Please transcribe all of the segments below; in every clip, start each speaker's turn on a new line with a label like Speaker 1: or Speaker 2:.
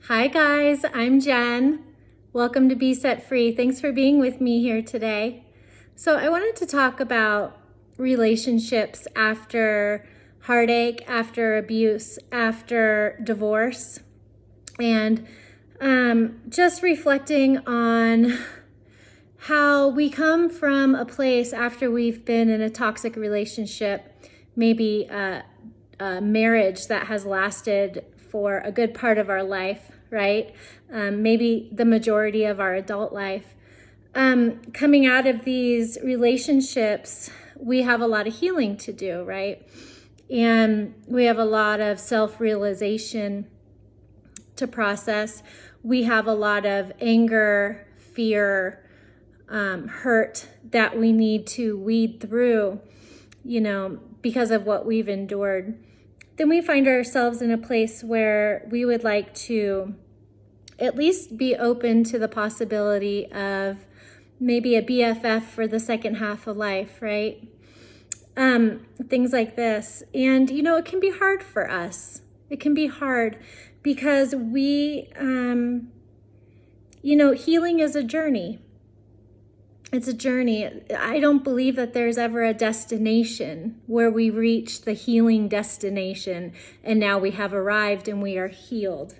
Speaker 1: Hi guys, I'm Jen. Welcome to Be Set Free. Thanks for being with me here today. So I wanted to talk about relationships after heartache, after abuse, after divorce, and just reflecting on how we come from a place after we've been in a toxic relationship, maybe a marriage that has lasted for a good part of our life, right? Maybe the majority of our adult life. Coming out of these relationships, we have a lot of healing to do, right? And we have a lot of self-realization to process. We have a lot of anger, fear, hurt that we need to weed through, because of what we've endured. Then we find ourselves in a place where we would like to at least be open to the possibility of maybe a BFF for the second half of life, right? Things like this. And, it can be hard for us. It can be hard because we, healing is a journey. It's a journey. I don't believe that there's ever a destination where we reach the healing destination and now we have arrived and we are healed.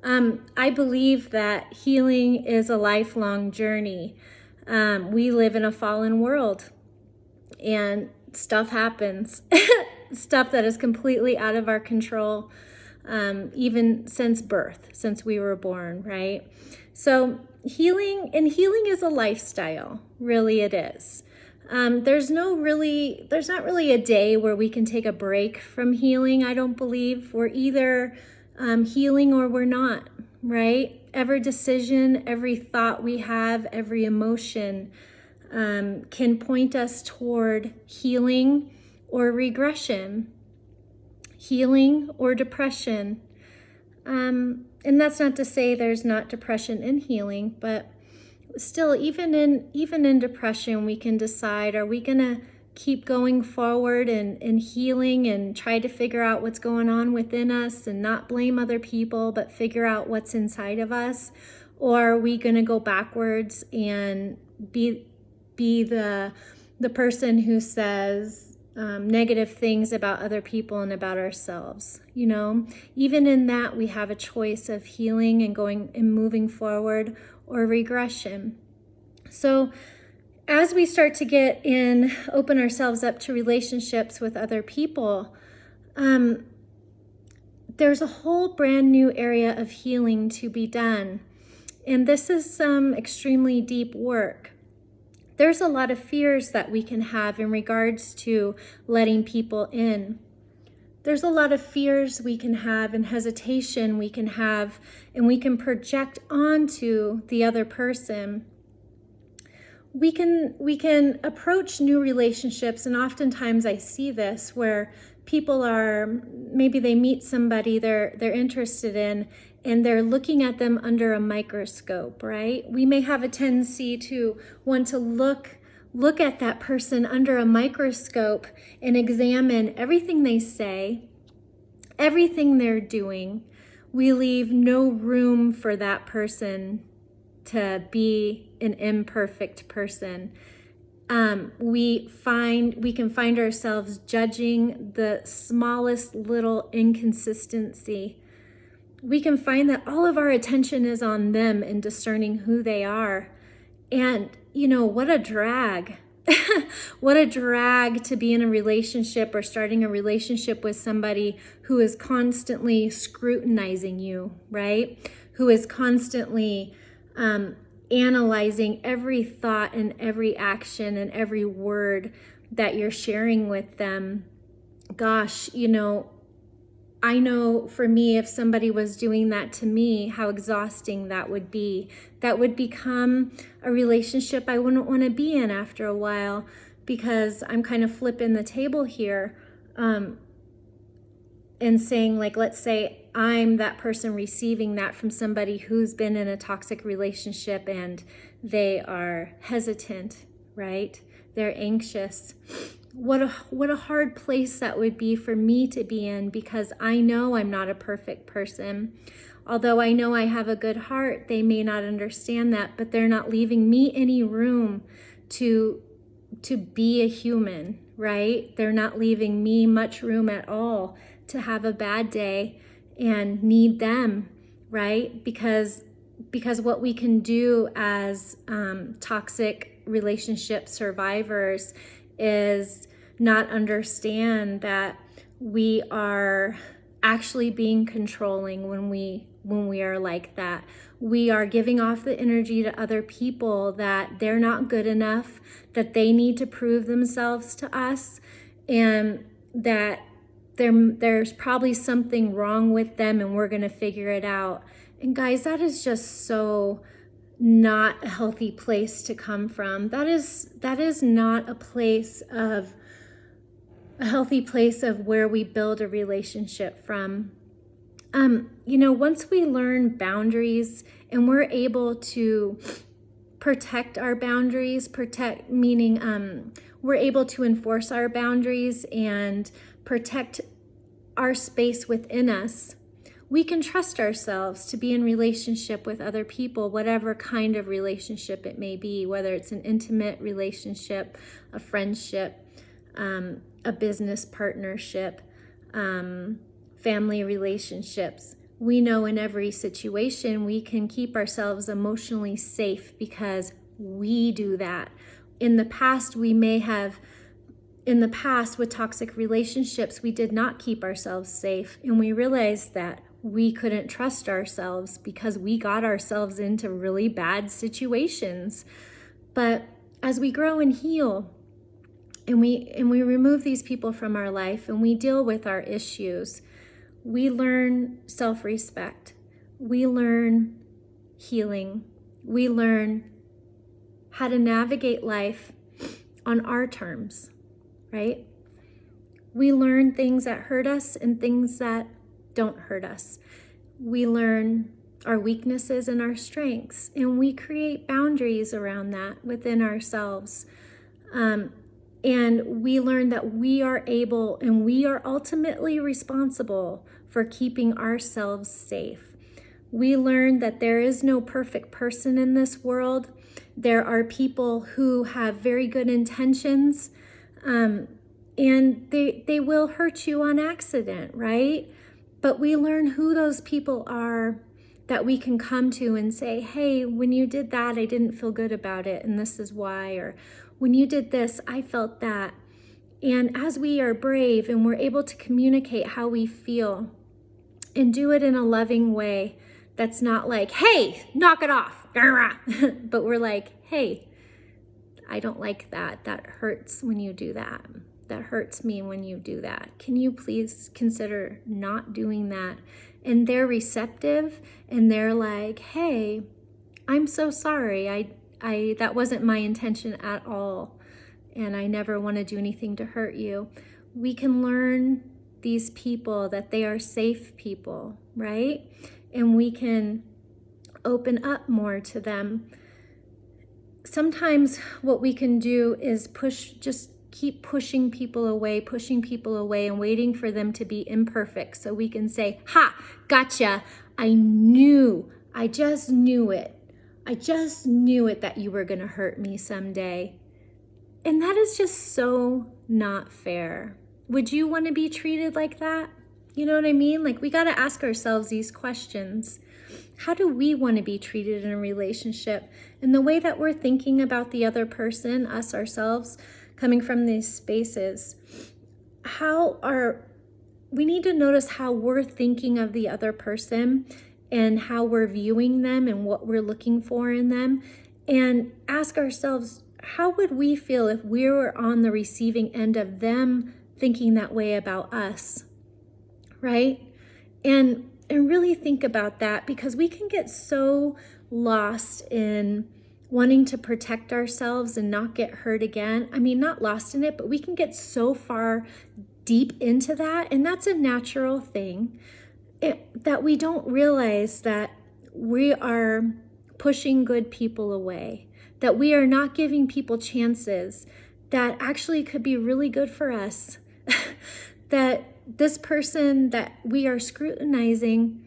Speaker 1: I believe that healing is a lifelong journey. We live in a fallen world and stuff happens, stuff that is completely out of our control, even since birth, since we were born, right? So healing is a lifestyle, really it is. There's not really a day where we can take a break from healing. I don't believe we're either healing or we're not, right? Every decision, every thought we have, every emotion can point us toward healing or regression, healing or depression. And that's not to say there's not depression in healing, but still, even in depression, we can decide, are we gonna keep going forward and healing and try to figure out what's going on within us and not blame other people, but figure out what's inside of us? Or are we gonna go backwards and be the person who says negative things about other people and about ourselves? Even in that, we have a choice of healing and going and moving forward or regression. So as we start to open ourselves up to relationships with other people, there's a whole brand new area of healing to be done. And this is some extremely deep work. There's a lot of fears that we can have in regards to letting people in. There's a lot of fears we can have and hesitation we can have, and we can project onto the other person. We can approach new relationships, and oftentimes I see this where people maybe they meet somebody they're interested in, and they're looking at them under a microscope, right? We may have a tendency to want to look at that person under a microscope and examine everything they say, everything they're doing. We leave no room for that person to be an imperfect person. We can find ourselves judging the smallest little inconsistency. We can find that all of our attention is on them and discerning who they are. And, what a drag. What a drag to be in a relationship or starting a relationship with somebody who is constantly scrutinizing you, right? Who is constantly analyzing every thought and every action and every word that you're sharing with them. Gosh, I know for me, if somebody was doing that to me, how exhausting that would be. That would become a relationship I wouldn't want to be in after a while, because I'm kind of flipping the table here and saying, like, let's say I'm that person receiving that from somebody who's been in a toxic relationship and they are hesitant, right? They're anxious. what a hard place that would be for me to be in, because I know I'm not a perfect person. Although I know I have a good heart, they may not understand that, but they're not leaving me any room to be a human, right? They're not leaving me much room at all to have a bad day and need them, right? Because what we can do as toxic relationship survivors is not understand that we are actually being controlling when we are like that. We are giving off the energy to other people that they're not good enough, that they need to prove themselves to us, and that there's probably something wrong with them and we're going to figure it out. And guys, that is just so not a healthy place to come from. That is not a healthy place of where we build a relationship from. Once we learn boundaries and we're able to protect our boundaries, meaning we're able to enforce our boundaries and protect our space within us, we can trust ourselves to be in relationship with other people, whatever kind of relationship it may be, whether it's an intimate relationship, a friendship, a business partnership, family relationships. We know in every situation we can keep ourselves emotionally safe because we do that. In the past with toxic relationships, we did not keep ourselves safe, and we realized that we couldn't trust ourselves because we got ourselves into really bad situations. But as we grow and heal, and we remove these people from our life and we deal with our issues, we learn self-respect, we learn healing, we learn how to navigate life on our terms, right? We learn things that hurt us and things that don't hurt us. We learn our weaknesses and our strengths, and we create boundaries around that within ourselves. And we learn that we are able and we are ultimately responsible for keeping ourselves safe. We learn that there is no perfect person in this world. There are people who have very good intentions, and they will hurt you on accident, right? But we learn who those people are that we can come to and say, hey, when you did that, I didn't feel good about it, and this is why. Or when you did this, I felt that. And as we are brave and we're able to communicate how we feel and do it in a loving way, that's not like, hey, knock it off. But we're like, hey, I don't like that. That hurts when you do that. That hurts me when you do that. Can you please consider not doing that? And they're receptive and they're like, hey, I'm so sorry. I that wasn't my intention at all. And I never want to do anything to hurt you. We can learn these people that they are safe people, right? And we can open up more to them. Sometimes what we can do is just keep pushing people away and waiting for them to be imperfect so we can say, ha, gotcha. I just knew it that you were going to hurt me someday. And that is just so not fair. Would you want to be treated like that? You know what I mean? Like, we got to ask ourselves these questions. How do we want to be treated in a relationship? And the way that we're thinking about the other person, us, ourselves, coming from these spaces, we need to notice how we're thinking of the other person and how we're viewing them and what we're looking for in them, and ask ourselves, how would we feel if we were on the receiving end of them thinking that way about us, right? And really think about that, because we can get so lost in wanting to protect ourselves and not get hurt again. I mean, not lost in it, but we can get so far deep into that, and that's a natural thing, that we don't realize that we are pushing good people away, that we are not giving people chances that actually could be really good for us. That this person that we are scrutinizing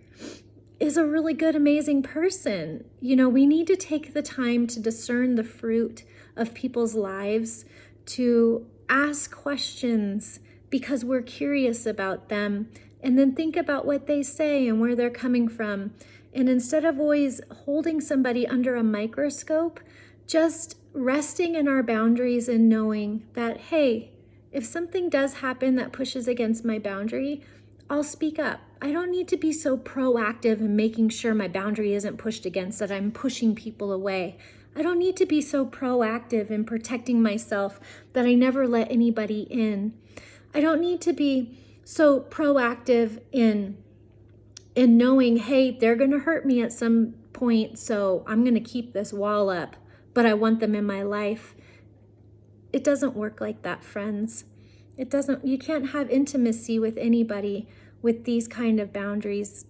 Speaker 1: is a really good, amazing person. You know, we need to take the time to discern the fruit of people's lives, to ask questions because we're curious about them, and then think about what they say and where they're coming from. And instead of always holding somebody under a microscope, just resting in our boundaries and knowing that, hey, if something does happen that pushes against my boundary, I'll speak up. I don't need to be so proactive in making sure my boundary isn't pushed against, that I'm pushing people away. I don't need to be so proactive in protecting myself that I never let anybody in. I don't need to be so proactive in knowing, hey, they're going to hurt me at some point, so I'm going to keep this wall up, but I want them in my life. It doesn't work like that, friends. It doesn't. You can't have intimacy with anybody with these kind of boundaries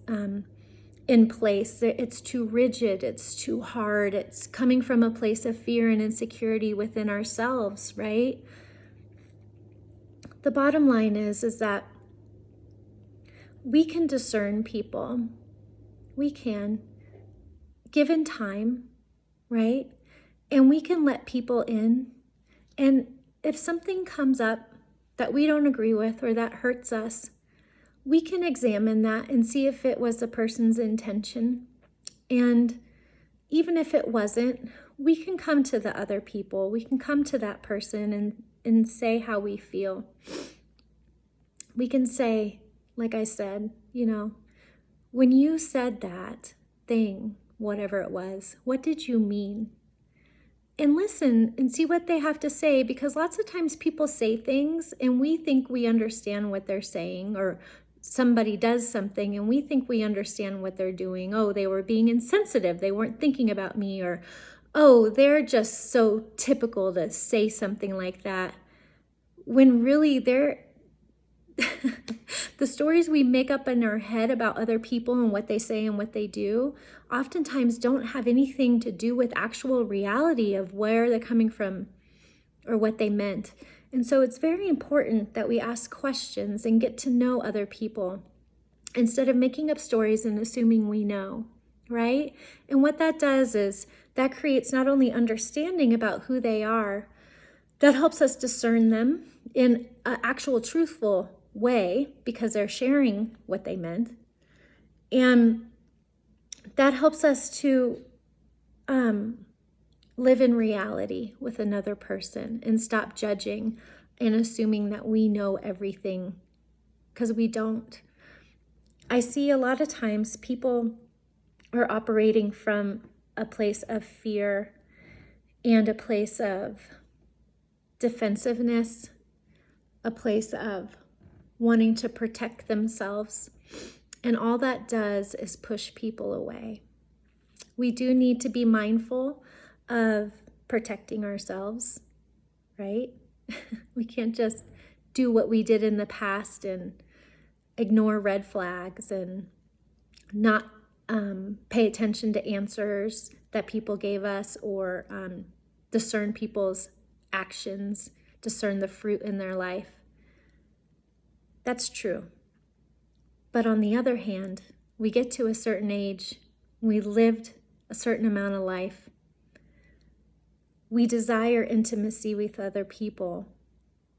Speaker 1: in place. It's too rigid. It's too hard. It's coming from a place of fear and insecurity within ourselves, right? The bottom line is that we can discern people. We can, given time, right? And we can let people in. And if something comes up that we don't agree with or that hurts us, we can examine that and see if it was a person's intention. And even if it wasn't, we can come to the other people. We can come to that person and say how we feel. We can say, like I said, you know, when you said that thing, whatever it was, what did you mean? And listen and see what they have to say, because lots of times people say things and we think we understand what they're saying, or somebody does something and we think we understand what they're doing. Oh, they were being insensitive. They weren't thinking about me. Or, oh, they're just so typical to say something like that. When really they're the stories we make up in our head about other people and what they say and what they do oftentimes don't have anything to do with actual reality of where they're coming from or what they meant. And so it's very important that we ask questions and get to know other people instead of making up stories and assuming we know, right? And what that does is that creates not only understanding about who they are, that helps us discern them in an actual truthful way because they're sharing what they meant. And that helps us to live in reality with another person and stop judging and assuming that we know everything, because we don't. I see a lot of times people are operating from a place of fear and a place of defensiveness, a place of wanting to protect themselves. And all that does is push people away. We do need to be mindful of protecting ourselves, right? We can't just do what we did in the past and ignore red flags and not pay attention to answers that people gave us, or discern people's actions, discern the fruit in their life. That's true. But on the other hand, we get to a certain age, we lived a certain amount of life, we desire intimacy with other people,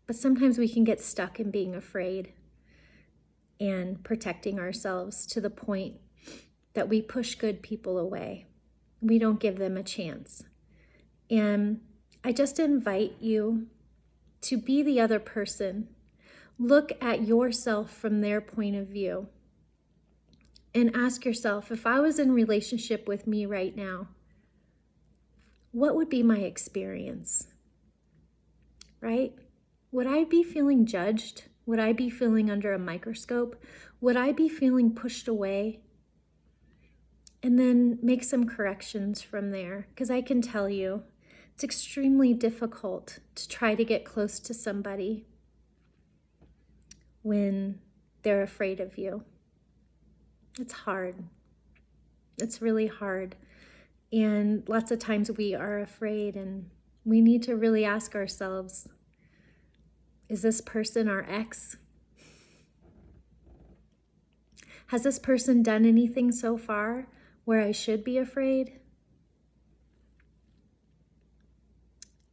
Speaker 1: but sometimes we can get stuck in being afraid and protecting ourselves to the point that we push good people away. We don't give them a chance. And I just invite you to be the other person. Look at yourself from their point of view and ask yourself, if I was in relationship with me right now, what would be my experience? Right? Would I be feeling judged? Would I be feeling under a microscope? Would I be feeling pushed away? And then make some corrections from there, because I can tell you, it's extremely difficult to try to get close to somebody when they're afraid of you. It's hard. It's really hard. And lots of times we are afraid, and we need to really ask ourselves, Is this person our ex? Has this person done anything so far where I should be afraid?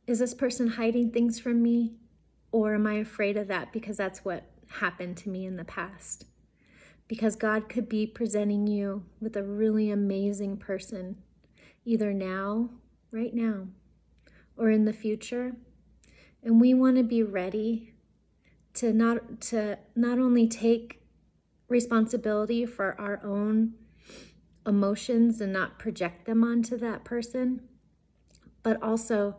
Speaker 1: Is this person hiding things from me? Or am I afraid of that because that's what happened to me in the past? Because God could be presenting you with a really amazing person, either now, right now, or in the future. And we want to be ready to not only take responsibility for our own emotions and not project them onto that person, but also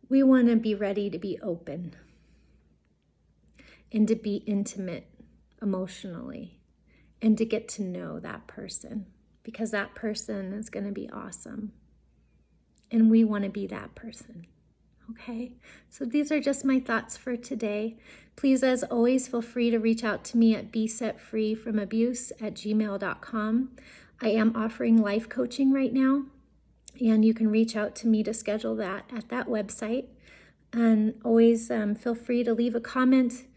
Speaker 1: we want to be ready to be open and to be intimate emotionally and to get to know that person, because that person is going to be awesome. And we want to be that person. Okay, so these are just my thoughts for today. Please, as always, feel free to reach out to me at besetfreefromabuse@gmail.com. I am offering life coaching right now, and you can reach out to me to schedule that at that website. And always feel free to leave a comment,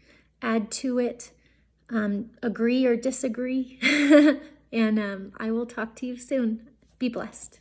Speaker 1: add to it, agree or disagree, and I will talk to you soon. Be blessed.